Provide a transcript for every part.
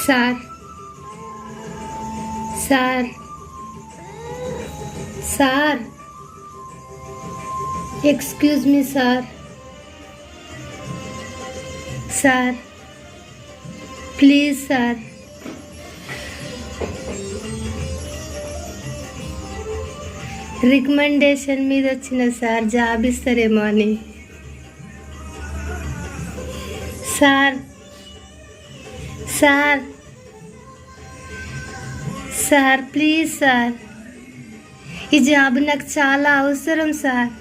sir sir sir excuse me sir sir please sir recommendation మీద వచ్చిన sir job ఇస్తారేమో అని sir sir sir please sir ఈ job నాకు చాలా అవసరం సార్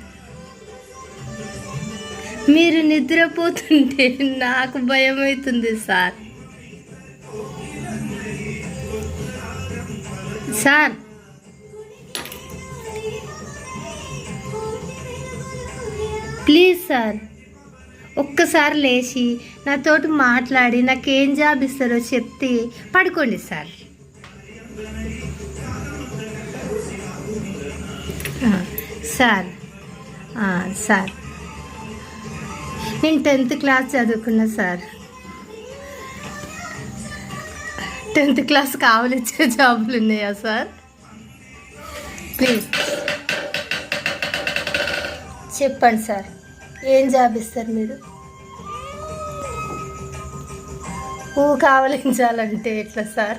మీరు నిద్రపోతుంటే నాకు భయం అవుతుంది సార్ సార్ ప్లీజ్ సార్ ఒక్కసారి లేచి నాతోటి మాట్లాడి నాకేం జాబ్ ఇస్తారో చెప్తే పడుకోండి సార్ సార్ సార్ నేను 10th క్లాస్ చదువుకున్నా సార్ 10th క్లాస్ కావలిచ్చే జాబులు ఉన్నాయా సార్ ప్లీజ్ చెప్పండి సార్ ఏం జాబ్ ఇస్తారు మీరు కావలించాలంటే ఎట్లా సార్